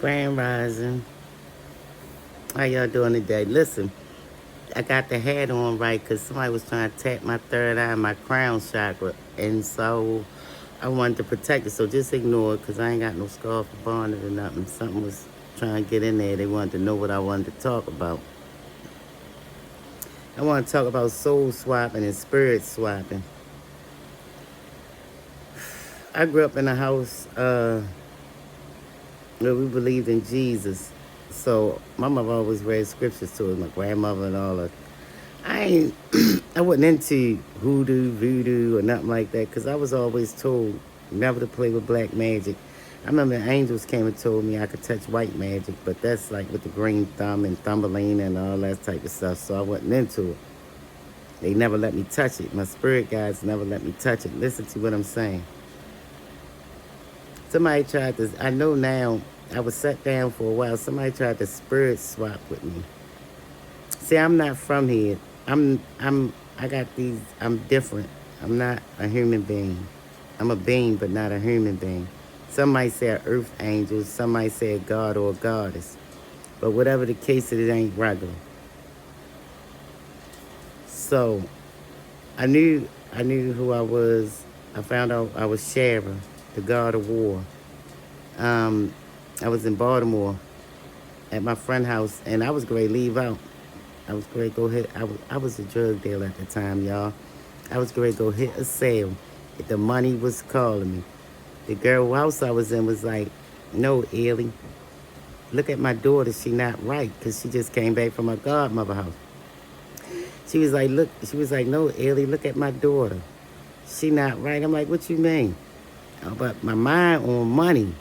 Grand Rising. How y'all doing today? Listen, I got the hat on right because somebody was trying to tap my third eye, my crown chakra. And so I wanted to protect it. So just ignore it because I ain't got no scarf or bonnet or nothing. Something was trying to get in there. They wanted to know what I wanted to talk about. I want to talk about soul swapping and spirit swapping. I grew up in a house where we believed in Jesus. So my mother always read scriptures to us, my grandmother and all that. I wasn't into voodoo or nothing like that because I was always told never to play with black magic. I remember angels came and told me I could touch white magic, but that's like with the green thumb and Thumbelina and all that type of stuff, so I wasn't into it. They never let me touch it. My spirit guides never let me touch it. Listen to what I'm saying. Somebody tried to, I know now, I was sat down for a while, somebody tried to spirit swap with me. See, I'm not from here. I'm different. I'm not a human being. I'm a being, but not a human being. Some might say an earth angel, some might say a god or a goddess. But whatever the case, it ain't regular. So, I knew who I was. I found out I was Shara, the god of war. I was in Baltimore at my friend's house, and I was going to leave out. I was going to go hit. I was a drug dealer at the time, y'all. I was going to go hit a sale. The money was calling me. The girl house I was in was like, "No, Ellie, look at my daughter. She not right because she just came back from her godmother house." She was like, "Look," she was like, "No, Ellie, look at my daughter. She not right." I'm like, "What you mean?" Oh, but my mind on money.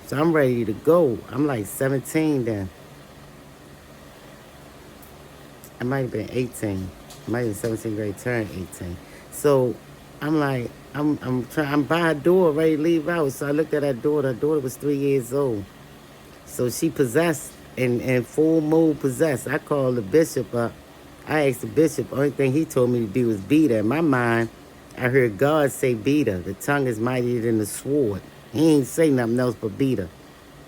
So I'm ready to go. I'm like 17 then. I might have been 18. I might have been 17 grade, turned 18. So I'm like, I'm by her door, ready to leave out. So I looked at her daughter. Her daughter was 3 years old. So she possessed, in full mode possessed. I called the bishop up. I asked the bishop, only thing he told me to do was beat her. In my mind, I heard God say beat her. The tongue is mightier than the sword. He ain't say nothing else but beat her.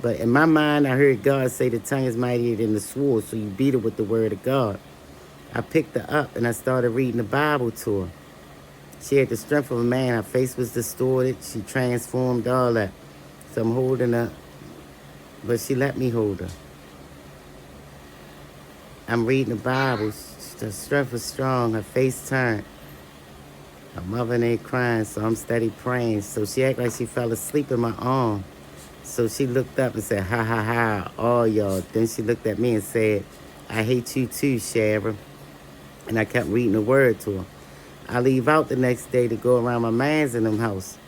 But in my mind, I heard God say the tongue is mightier than the sword, so you beat her with the word of God. I picked her up and I started reading the Bible to her. She had the strength of a man. Her face was distorted. She transformed, all that. So I'm holding her, but she let me hold her. I'm reading the Bible. The strength was strong. Her face turned. Her mother ain't crying, so I'm steady praying. So she acted like she fell asleep in my arm. So she looked up and said, "Ha, ha, ha, all y'all." Then she looked at me and said, "I hate you too, Shara." And I kept reading the word to her. I leave out the next day to go around my man's in them house.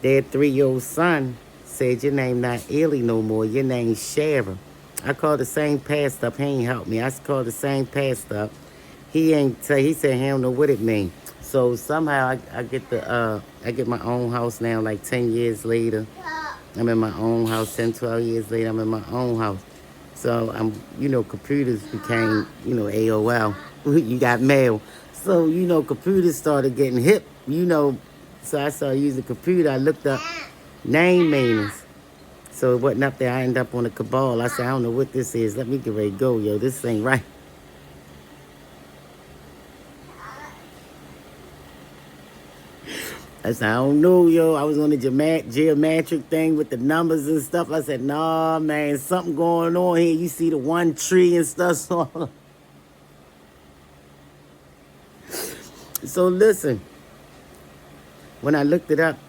Their 3-year-old son said, "Your name not Ellie no more. Your name's Shara." I called the same pastor up. He ain't helped me. I called the same pastor up. He ain't say. He said he don't know what it means. So somehow I get my own house now. Like 10 years later, I'm in my own house. 10, 12 years later, I'm in my own house. So computers became, AOL. You got mail. So, computers started getting hip, So I started using the computer. I looked up name meanings. So it wasn't up there. I ended up on a cabal. I said, "I don't know what this is. Let me get ready to go, yo. This ain't right." I said, "I don't know, yo." I was on the geometric thing with the numbers and stuff. I said, "Nah, man, something going on here. You see the one tree and stuff." So listen, when I looked it up,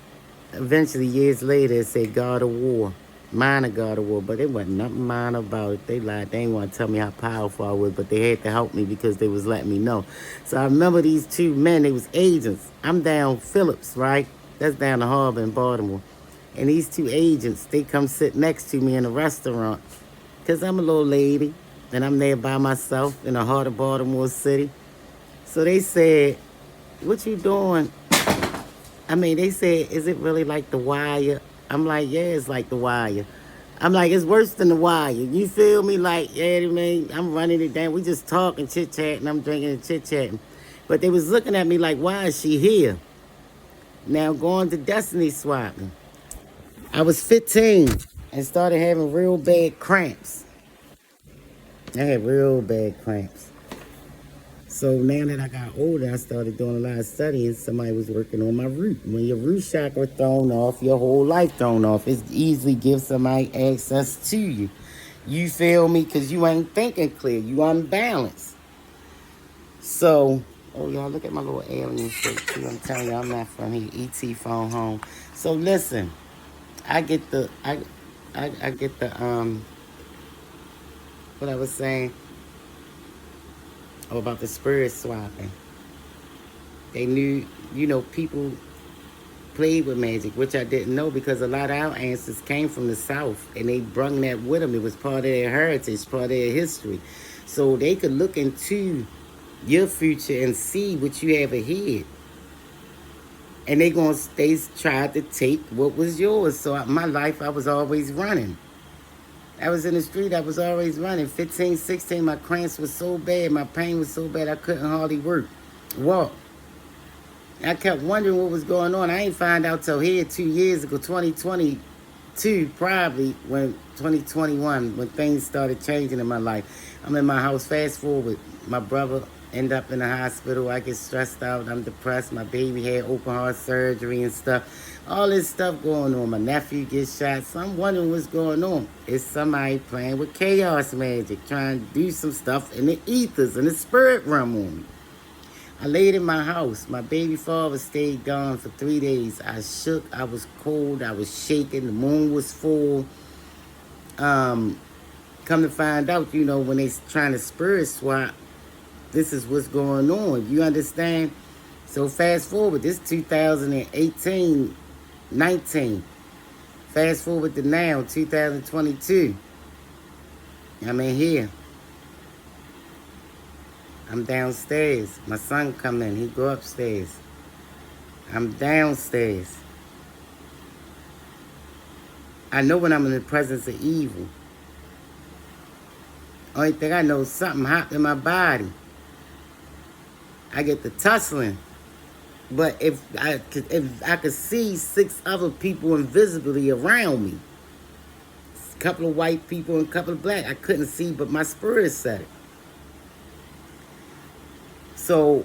eventually years later, it said God of War. Minor God of War, but it wasn't nothing minor about it. They lied. They didn't want to tell me how powerful I was, but they had to help me because they was letting me know. So I remember these two men, they was agents. I'm down Phillips, right? That's down the harbor in Baltimore. And these two agents, they come sit next to me in a restaurant. Because I'm a little lady, and I'm there by myself in the heart of Baltimore City. So they said, "What you doing?" They said, "Is it really like The Wire?" I'm like, "Yeah, it's like The Wire." I'm like, "It's worse than The Wire." You feel me? Like, yeah, man, I'm running it down. We just talking, chit-chatting. I'm drinking and chit-chatting. But they was looking at me like, "Why is she here?" Now, going to Destiny swapping. I was 15, and started having real bad cramps. I had real bad cramps. So now that I got older, I started doing a lot of studying. Somebody was working on my root. When your root chakra thrown off, your whole life thrown off. It easily gives somebody access to you. You feel me? Because you ain't thinking clear. You unbalanced. So, oh, y'all, look at my little alien shit, too. I'm telling you, I'm not from here. E.T. phone home. So, listen. I get the, I get the, what I was saying. Oh, about the spirit swapping. They knew, people played with magic, which I didn't know because a lot of our ancestors came from the South and they brung that with them. It was part of their heritage, part of their history. So they could look into your future and see what you have ahead. And they tried to take what was yours. So my life, I was always running. I was in the street, I was always running. 15, 16, my cramps was so bad, my pain was so bad, I couldn't hardly walk. I kept wondering what was going on. I ain't find out till here 2 years ago, 2022, probably, when 2021, when things started changing in my life. I'm in my house, fast forward, my brother end up in the hospital. I get stressed out, I'm depressed. My baby had open heart surgery and stuff. All this stuff going on. My nephew gets shot. So I'm wondering what's going on. It's somebody playing with chaos magic, trying to do some stuff in the ethers, in the spirit realm on me. I laid in my house. My baby father stayed gone for 3 days. I shook. I was cold. I was shaking. The moon was full. Come to find out, when they trying to spirit swap, this is what's going on. You understand? So fast forward. This 2018, 19. Fast forward to now, 2022. I'm in here. I'm downstairs. My son come in. He go upstairs. I'm downstairs. I know when I'm in the presence of evil. Only thing I know is something hopped in my body. I get the tussling. But if I could see 6 other people invisibly around me, a couple of white people and a couple of black, I couldn't see, but my spirit said it. So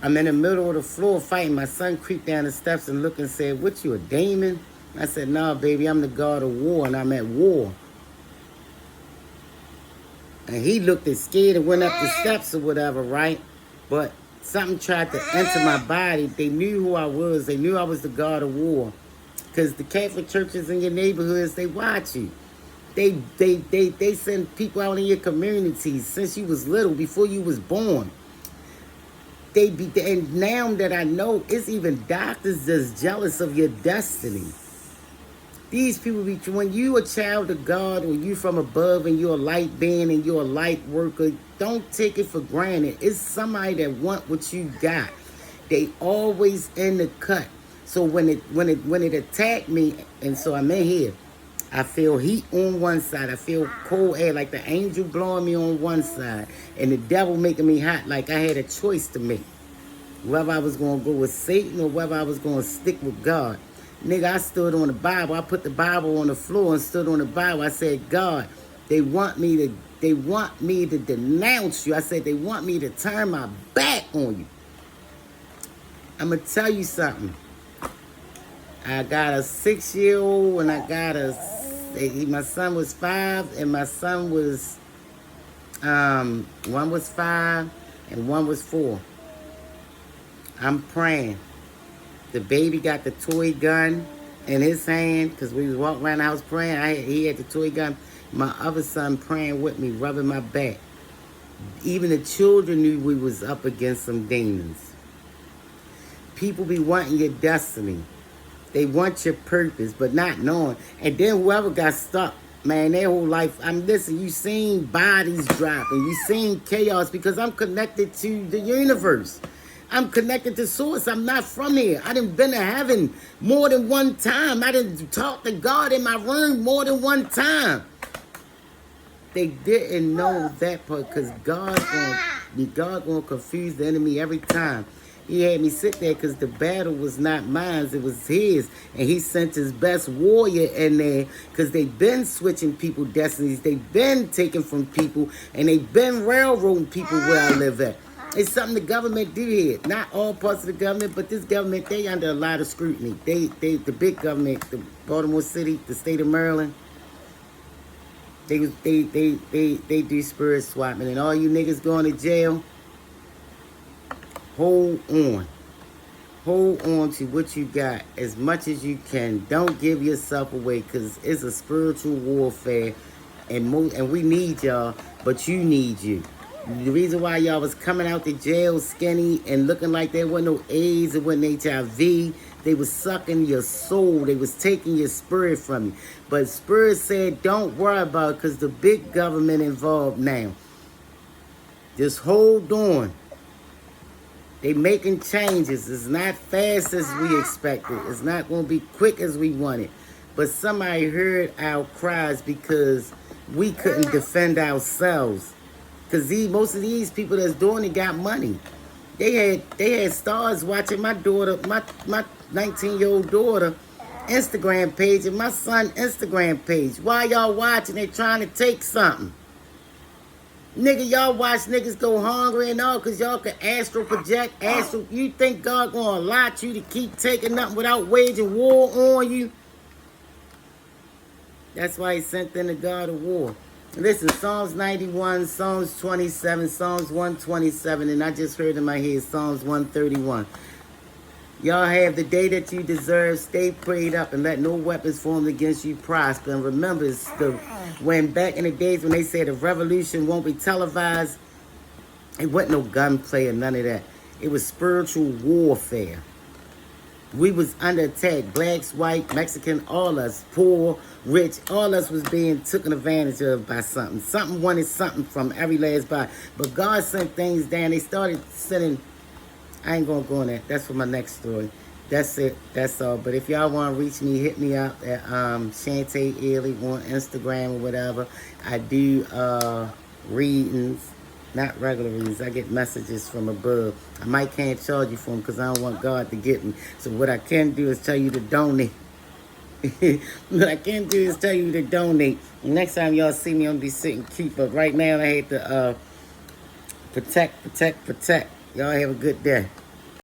I'm in the middle of the floor fighting. My son creeped down the steps and looked and said, "What, you a demon?" I said, "No, baby, I'm the god of war and I'm at war." And he looked and scared and went up the steps or whatever, right? But something tried to enter my body. They knew who I was. They knew I was the god of war. Because the Catholic churches in your neighborhoods, they watch you. They send people out in your communities since you was little, before you was born. And now that I know, it's even doctors that's jealous of your destiny. These people, when you a child of God or you from above and you're a light being and you're a light worker, don't take it for granted. It's somebody that want what you got. They always in the cut. So when it attacked me, and so I'm in here, I feel heat on one side. I feel cold air, like the angel blowing me on one side, and the devil making me hot, like I had a choice to make. Whether I was going to go with Satan or whether I was going to stick with God. Nigga, I stood on the Bible. I put the Bible on the floor and stood on the Bible. I said, "God, they want me to denounce you." I said, "They want me to turn my back on you." I'm going to tell you something. I got a 6-year-old and I got my son was 5 and my son was, one was 5 and one was 4. I'm praying. The baby got the toy gun in his hand because we was walking around the house praying. He had the toy gun. My other son praying with me, rubbing my back. Even the children knew we was up against some demons. People be wanting your destiny. They want your purpose, but not knowing. And then whoever got stuck, man, their whole life, listen, you seen bodies dropping. You seen chaos because I'm connected to the universe. I'm connected to source. I'm not from here. I done been to heaven more than one time. I done talked to God in my room more than one time. They didn't know that part because God gonna confuse the enemy every time. He had me sit there because the battle was not mine, it was his. And he sent his best warrior in there because they've been switching people destinies. They've been taking from people and they've been railroading people where I live at. It's something the government do here. Not all parts of the government, but this government, they under a lot of scrutiny. The big government, the Baltimore City, the state of Maryland, they do spirit swapping. And all you niggas going to jail, hold on. Hold on to what you got as much as you can. Don't give yourself away because it's a spiritual warfare. And we need y'all, but you need you. The reason why y'all was coming out the jail skinny and looking like there wasn't no AIDS, it wasn't HIV, they was sucking your soul. They was taking your spirit from you. But Spirit said, don't worry about it because the big government involved now. Just hold on. They making changes. It's not fast as we expected. It's not going to be quick as we wanted. But somebody heard our cries because we couldn't defend ourselves. Because most of these people that's doing it got money. They had stars watching my daughter, my 19-year-old daughter, Instagram page and my son Instagram page. Why y'all watching? They trying to take something. Nigga, y'all watch niggas go hungry and all because y'all can astral project. You think God gonna allow you to keep taking nothing without waging war on you? That's why he sent in the God of war. Listen, Psalms 91, Psalms 27, Psalms 127, and I just heard in my head Psalms 131. Y'all have the day that you deserve. Stay prayed up and let no weapons formed against you prosper. And remember, when back in the days when they said the revolution won't be televised, it wasn't no gunplay or none of that. It was spiritual warfare. We was under attack. Blacks, white, Mexican, all us, poor, rich, all us was being taken advantage of by something. Something wanted something from every last body. But God sent things down. They started sending... I ain't going to go on that. That's for my next story. That's it. That's all. But if y'all want to reach me, hit me up at Shantae Ely on Instagram or whatever. I do readings. Not regular readings. I get messages from above. I might can't charge you for them because I don't want God to get me. So what I can do is tell you to donate. What I can do is tell you to donate. Next time y'all see me, I'm going to be sitting cute. But right now I hate to protect. Y'all have a good day.